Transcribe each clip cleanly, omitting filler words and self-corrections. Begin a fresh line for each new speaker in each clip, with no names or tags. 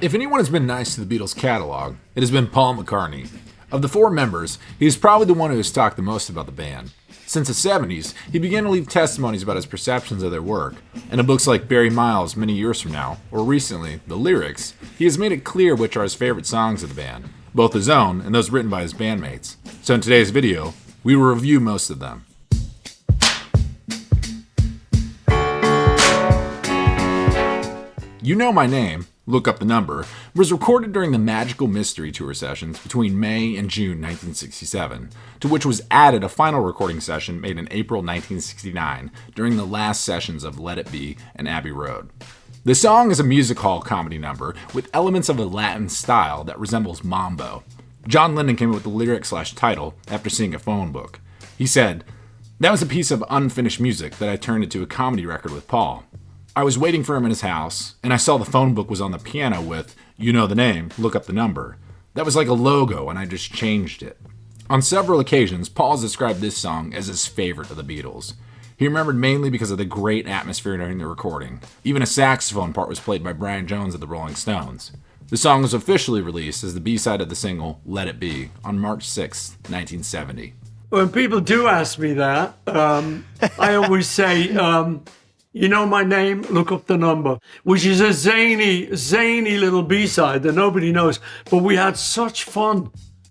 If anyone has been nice to the Beatles catalog, it has been Paul McCartney. Of the four members, he is probably the one who has talked the most about the band. Since the 70s, he began to leave testimonies about his perceptions of their work, and in books like Barry Miles Many Years From Now, or recently, The Lyrics, he has made it clear which are his favorite songs of the band, both his own and those written by his bandmates. So in today's video, we will review most of them. You Know My Name, Look Up the Number, was recorded during the Magical Mystery Tour sessions between May and June 1967, to which was added a final recording session made in April 1969 during the last sessions of Let It Be and Abbey Road. The song is a music hall comedy number with elements of a Latin style that resembles mambo. John Lennon came up with the lyric/title after seeing a phone book. He said, "That was a piece of unfinished music that I turned into a comedy record with Paul. I was waiting for him in his house, and I saw the phone book was on the piano with, You Know the Name, Look Up the Number. That was like a logo, and I just changed it." On several occasions, Paul has described this song as his favorite of the Beatles. He remembered mainly because of the great atmosphere during the recording. Even a saxophone part was played by Brian Jones of the Rolling Stones. The song was officially released as the B-side of the single, Let It Be, on March 6, 1970.
When people do ask me that, I always say, You Know My Name, Look Up the Number, which is a zany little B-side that nobody knows. But we had such fun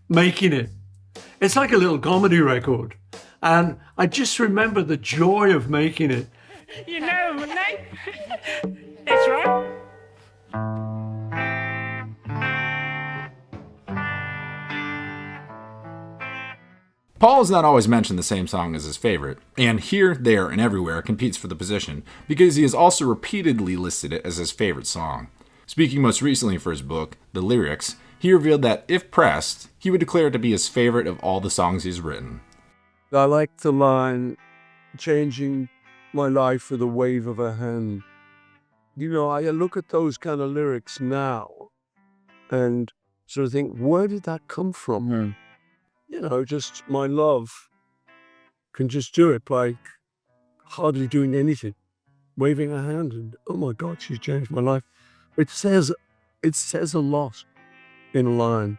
making it. It's like a little comedy record. And I just remember the joy of making it.
You know my name. That's right.
Paul has not always mentioned the same song as his favorite, and Here, There, and Everywhere competes for the position because he has also repeatedly listed it as his favorite song. Speaking most recently for his book, The Lyrics, he revealed that, if pressed, he would declare it to be his favorite of all the songs he's written.
I like the line, changing my life with a wave of a hand. You know, I look at those kind of lyrics now and sort of think, where did that come from? You know, just my love can just do it by hardly doing anything, waving a hand, and oh my God, she's changed my life. It says a lot in a line.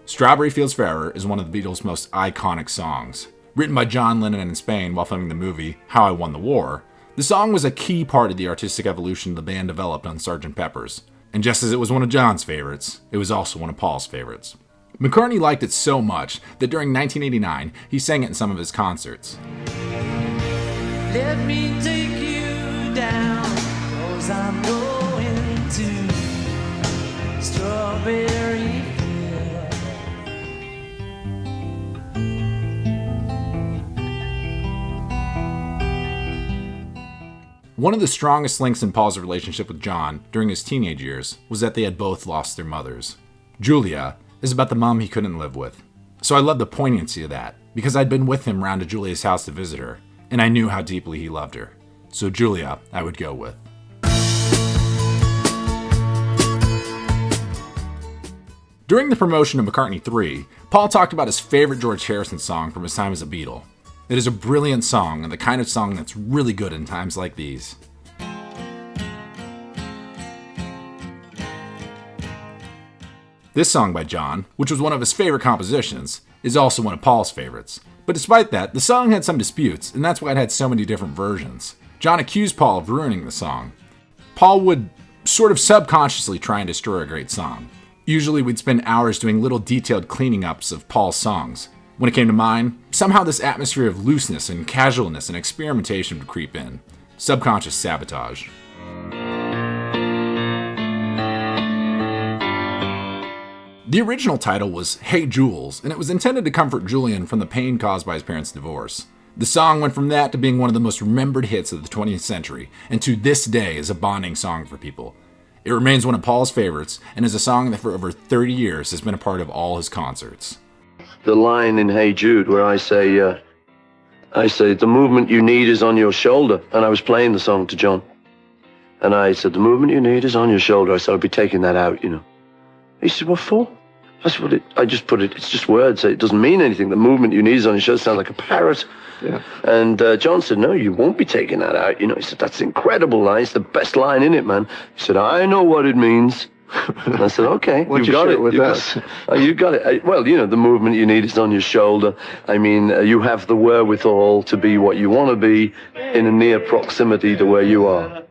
Strawberry Fields Forever is one of the Beatles' most iconic songs. Written by John Lennon in Spain while filming the movie How I Won the War, the song was a key part of the artistic evolution the band developed on Sgt. Pepper's. And just as it was one of John's favorites, it was also one of Paul's favorites. McCartney liked it so much that during 1989, he sang it in some of his concerts.
Let me take you down, 'cause I'm going to Strawberry Field.
One of the strongest links in Paul's relationship with John during his teenage years was that they had both lost their mothers. Julia is about the mom he couldn't live with. So I love the poignancy of that, because I'd been with him round to Julia's house to visit her, and I knew how deeply he loved her. So Julia, I would go with. During the promotion of McCartney 3, Paul talked about his favorite George Harrison song from his time as a Beatle. It is a brilliant song, and the kind of song that's really good in times like these. This song by John, which was one of his favorite compositions, is also one of Paul's favorites. But despite that, the song had some disputes, and that's why it had so many different versions. John accused Paul of ruining the song. Paul would sort of subconsciously try and destroy a great song. Usually we'd spend hours doing little detailed cleaning ups of Paul's songs. When it came to mine, somehow this atmosphere of looseness and casualness and experimentation would creep in. Subconscious sabotage. The original title was Hey Jules, and it was intended to comfort Julian from the pain caused by his parents' divorce. The song went from that to being one of the most remembered hits of the 20th century, and to this day is a bonding song for people. It remains one of Paul's favorites, and is a song that for over 30 years has been a part of all his concerts.
The line in Hey Jude where I say, the movement you need is on your shoulder. And I was playing the song to John. And I said, the movement you need is on your shoulder. I said, I'll be taking that out, you know. He said, what for? I just put it, it's just words. It doesn't mean anything. The movement you need is on your shoulder. Sounds like a parrot.
Yeah.
And John said, no, you won't be taking that out. He said, that's an incredible line. It's the best line in it, man. He said, I know what it means. And I said, okay,
What'd
you
you
got
shoot
it.
with
You
this?
you got it. Well, the movement you need is on your shoulder. I mean, you have the wherewithal to be what you want to be in a near proximity to where you are.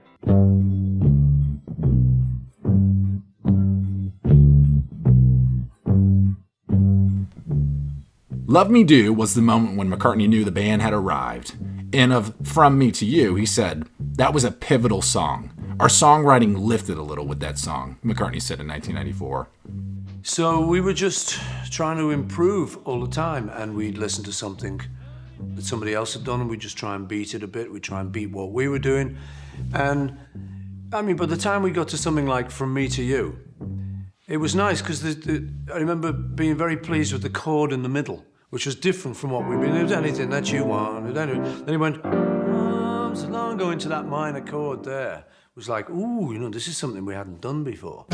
Love Me Do was the moment when McCartney knew the band had arrived. And of From Me to You, he said, that was a pivotal song. Our songwriting lifted a little with that song, McCartney said in 1994.
So we were just trying to improve all the time, and we'd listen to something that somebody else had done, and we'd just try and beat it a bit. We'd try and beat what we were doing. And, I mean, by the time we got to something like From Me to You, it was nice, because I remember being very pleased with the chord in the middle, which was different from what we'd been doing. Anything that you want. Then he went, arms along, going to that minor chord there. It was like, ooh, this is something we hadn't done before.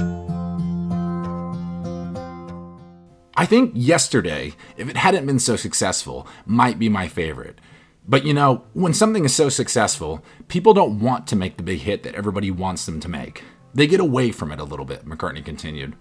I think Yesterday, if it hadn't been so successful, might be my favorite. But when something is so successful, people don't want to make the big hit that everybody wants them to make. They get away from it a little bit, McCartney continued.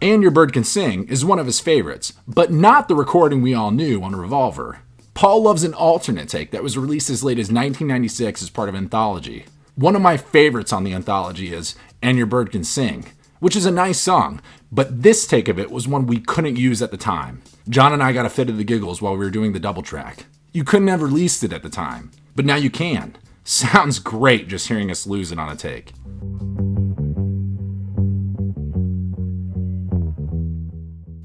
And Your Bird Can Sing is one of his favorites, but not the recording we all knew on Revolver. Paul loves an alternate take that was released as late as 1996 as part of Anthology. One of my favorites on the Anthology is And Your Bird Can Sing, which is a nice song, but this take of it was one we couldn't use at the time. John and I got a fit of the giggles while we were doing the double track. You couldn't have released it at the time, but now you can. Sounds great just hearing us lose it on a take.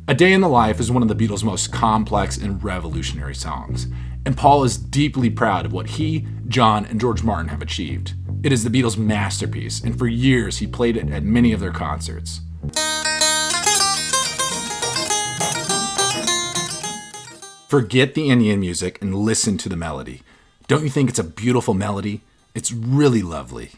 A Day in the Life is one of the Beatles' most complex and revolutionary songs, and Paul is deeply proud of what he, John, and George Martin have achieved. It is the Beatles' masterpiece, and for years he played it at many of their concerts. Forget the Indian music and listen to the melody. Don't you think it's a beautiful melody? It's really lovely.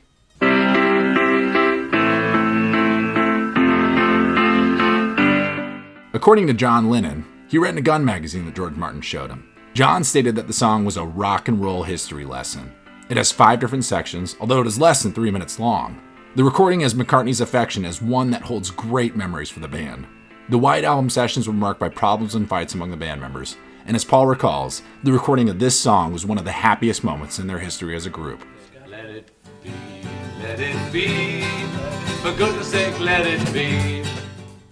According to John Lennon, he read in a Gun magazine that George Martin showed him. John stated that the song was a rock and roll history lesson. It has 5 different sections, although it is less than 3 minutes long. The recording has McCartney's affection as one that holds great memories for the band. The White Album sessions were marked by problems and fights among the band members, and as Paul recalls, the recording of this song was one of the happiest moments in their history as a group.
Let it be, for goodness sake, let it be.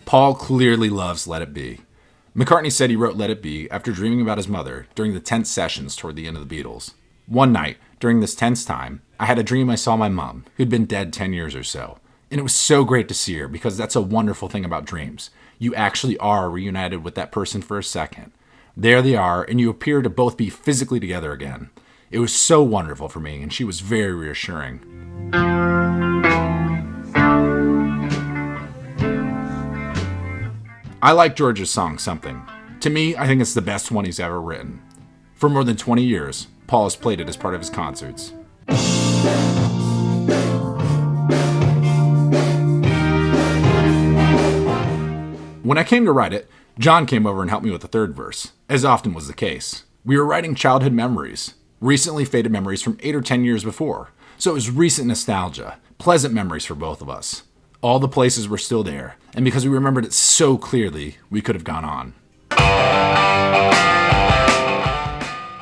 Paul clearly loves Let It Be. McCartney said he wrote Let It Be after dreaming about his mother during the tense sessions toward the end of the Beatles. One night, during this tense time, I had a dream I saw my mom, who'd been dead 10 years or so. And it was so great to see her because that's a wonderful thing about dreams. You actually are reunited with that person for a second. There they are, and you appear to both be physically together again. It was so wonderful for me, and she was very reassuring. I like George's song, Something. To me, I think it's the best one he's ever written. For more than 20 years, Paul has played it as part of his concerts. When I came to write it, John came over and helped me with the third verse, as often was the case. We were writing childhood memories, recently faded memories from 8 or 10 years before, so it was recent nostalgia, pleasant memories for both of us. All the places were still there, and because we remembered it so clearly, we could have gone on.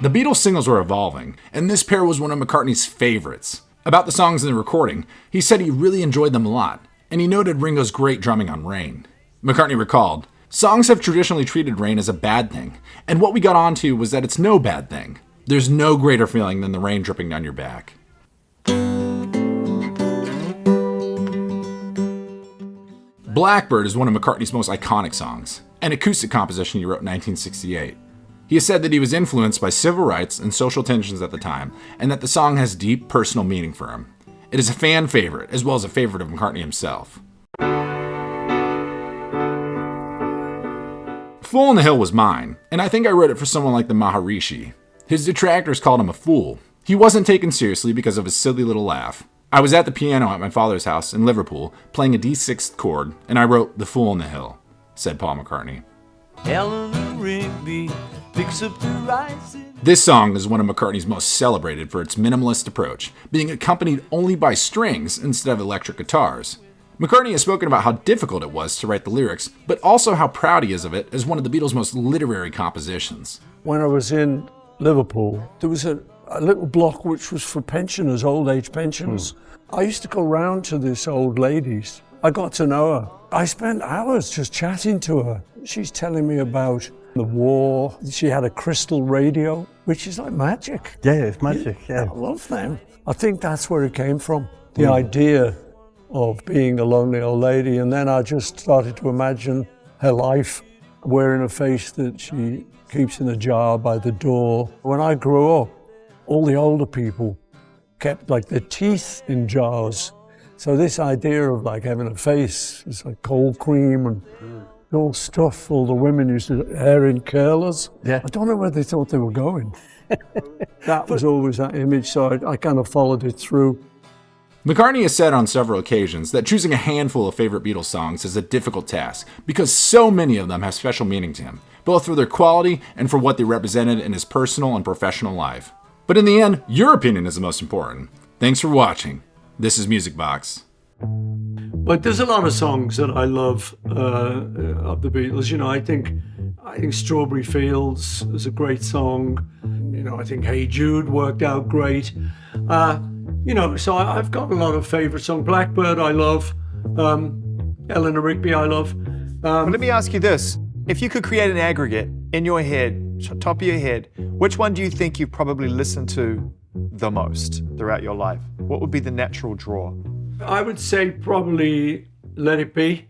The Beatles singles were evolving, and this pair was one of McCartney's favorites. About the songs in the recording, he said he really enjoyed them a lot, and he noted Ringo's great drumming on Rain. McCartney recalled, "Songs have traditionally treated Rain as a bad thing, and what we got onto was that it's no bad thing. There's no greater feeling than the rain dripping down your back." Blackbird is one of McCartney's most iconic songs, an acoustic composition he wrote in 1968. He has said that he was influenced by civil rights and social tensions at the time, and that the song has deep personal meaning for him. It is a fan favorite, as well as a favorite of McCartney himself. Fool on the Hill was mine, and I think I wrote it for someone like the Maharishi. His detractors called him a fool. He wasn't taken seriously because of his silly little laugh. I was at the piano at my father's house in Liverpool playing a D6 chord, and I wrote The Fool on the Hill, said Paul McCartney.
Eleanor Rigby picks up the rising.
This song is one of McCartney's most celebrated for its minimalist approach, being accompanied only by strings instead of electric guitars. McCartney has spoken about how difficult it was to write the lyrics, but also how proud he is of it as one of the Beatles' most literary compositions.
When I was in Liverpool, there was a little block which was for pensioners, old age pensioners. I used to go round to this old lady's. I got to know her. I spent hours just chatting to her. She's telling me about the war. She had a crystal radio, which is like magic.
Yeah, it's magic, yeah.
I love them. I think that's where it came from, the idea of being a lonely old lady. And then I just started to imagine her life, wearing a face that she keeps in a jar by the door. When I grew up, all the older people kept like their teeth in jars. So this idea of like having a face, it's like cold cream and all stuff. All the women used to hair in curlers.
Yeah.
I don't know where they thought they were going. That was always that image, so I kind of followed it through.
McCartney has said on several occasions that choosing a handful of favorite Beatles songs is a difficult task because so many of them have special meaning to him, both for their quality and for what they represented in his personal and professional life. But in the end, your opinion is the most important. Thanks for watching. This is Music Box.
But there's a lot of songs that I love of the Beatles. You know, I think Strawberry Fields is a great song. You know, I think Hey Jude worked out great. You know, so I've got a lot of favorite songs. Blackbird, I love. Eleanor Rigby, I love.
Well, let me ask you this. If you could create an aggregate in your head, top of your head, which one do you think you probably listen to the most throughout your life? What would be the natural draw?
I would say probably Let It Be.